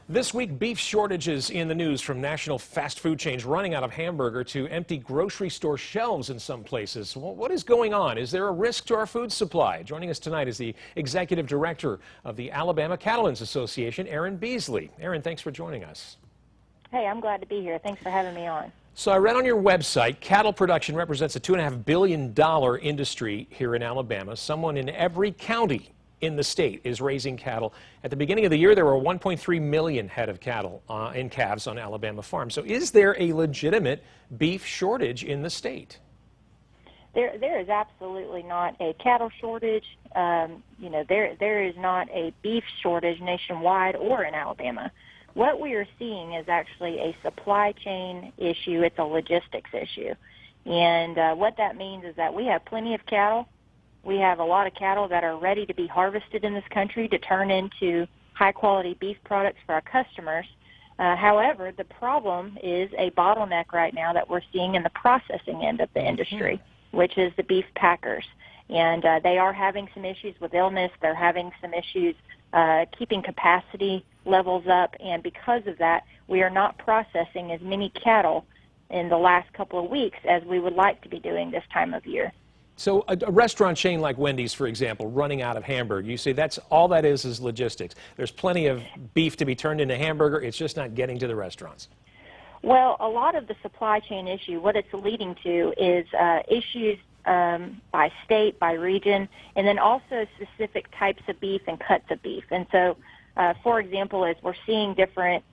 This week, beef shortages in the news, from national fast food chains running out of hamburger to empty grocery store shelves in some places. Well, what is going on? Is there a risk to our food supply? Joining us tonight is the executive director of the Alabama Cattlemen Association, Erin Beasley. Erin, thanks for joining us. Hey, I'm glad to be here. Thanks for having me on. So I read on your website, cattle production represents a $2.5 billion industry here in Alabama. Someone in every county in the state is raising cattle. At the beginning of the year, there were 1.3 million head of cattle and calves on Alabama farms. So is there a legitimate beef shortage in the state? There is absolutely not a cattle shortage. There is not a beef shortage nationwide or in Alabama. What we are seeing is actually a supply chain issue. It's a logistics issue. And what that means is that we have plenty of cattle. We have a lot of cattle that are ready to be harvested in this country to turn into high-quality beef products for our customers. However, the problem is a bottleneck right now that we're seeing in the processing end of the industry, which is the beef packers. And they are having some issues with illness. They're having some issues keeping capacity levels up. And because of that, we are not processing as many cattle in the last couple of weeks as we would like to be doing this time of year. So a restaurant chain like Wendy's, for example, running out of hamburger, you say that's all that is logistics. There's plenty of beef to be turned into hamburger. It's just not getting to the restaurants. Well, a lot of the supply chain issue, what it's leading to is issues by state, by region, and then also specific types of beef and cuts of beef. And so, for example, as we're seeing different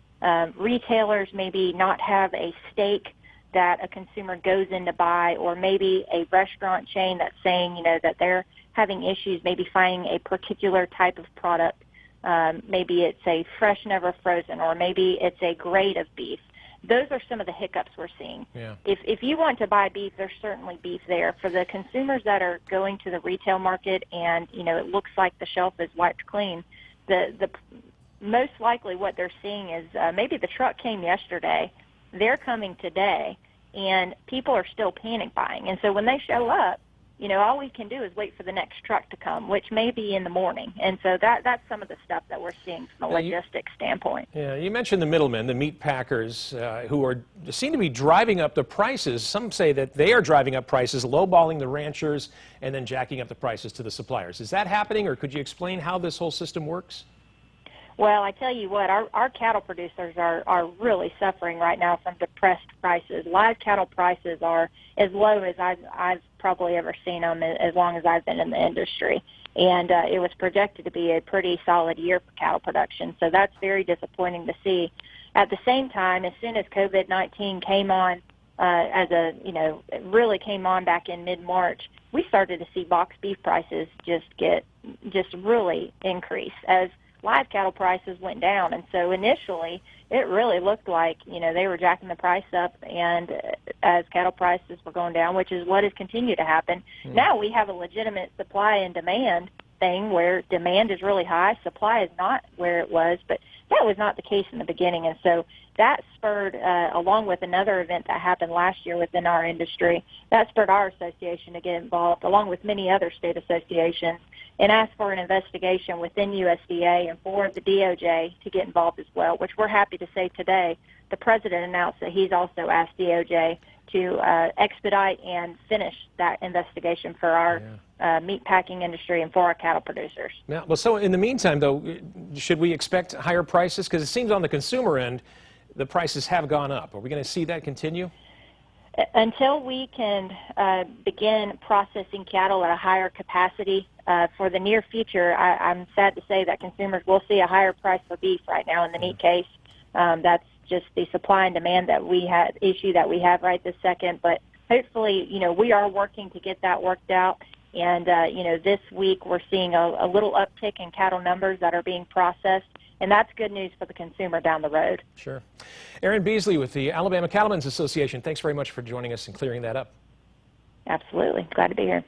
retailers maybe not have a steak that a consumer goes in to buy, or maybe a restaurant chain that's saying, that they're having issues maybe finding a particular type of product. Maybe it's a fresh, never frozen, or maybe it's a grade of beef. Those are some of the hiccups we're seeing. Yeah. If you want to buy beef, there's certainly beef there. For the consumers that are going to the retail market and, it looks like the shelf is wiped clean, the most likely what they're seeing is maybe the truck came yesterday, they're coming today, and people are still panic buying. And so when they show up, all we can do is wait for the next truck to come, which may be in the morning. And so that's some of the stuff that we're seeing from a logistics standpoint. Yeah, you mentioned the middlemen, the meat packers, who seem to be driving up the prices. Some say that they are driving up prices, lowballing the ranchers, and then jacking up the prices to the suppliers. Is that happening, or could you explain how this whole system works? Well, I tell you what, our cattle producers are really suffering right now from depressed prices. Live cattle prices are as low as I've probably ever seen them as long as I've been in the industry. And it was projected to be a pretty solid year for cattle production, so that's very disappointing to see. At the same time, as soon as COVID-19 came on, it really came on back in mid-March, we started to see box beef prices just really increase as live cattle prices went down. And so initially it really looked like, they were jacking the price up, and as cattle prices were going down, which is what has continued to happen. Now we have a legitimate supply and demand thing where demand is really high, supply is not where it was, but that was not the case in the beginning. And so that spurred, along with another event that happened last year within our industry, that spurred our association to get involved, along with many other state associations, and ask for an investigation within USDA and for the DOJ to get involved as well, which we're happy to say today. The president announced that he's also asked DOJ to expedite and finish that investigation for our meat packing industry and for our cattle producers. Now, well, so in the meantime, though, should we expect higher prices? Because it seems on the consumer end, the prices have gone up. Are we going to see that continue? Until we can begin processing cattle at a higher capacity for the near future, I'm sad to say that consumers will see a higher price for beef right now in the meat case. That's just the supply and demand issue that we have right this second. But hopefully, we are working to get that worked out. And, this week we're seeing a little uptick in cattle numbers that are being processed. And that's good news for the consumer down the road. Sure. Erin Beasley with the Alabama Cattlemen's Association, thanks very much for joining us and clearing that up. Absolutely. Glad to be here.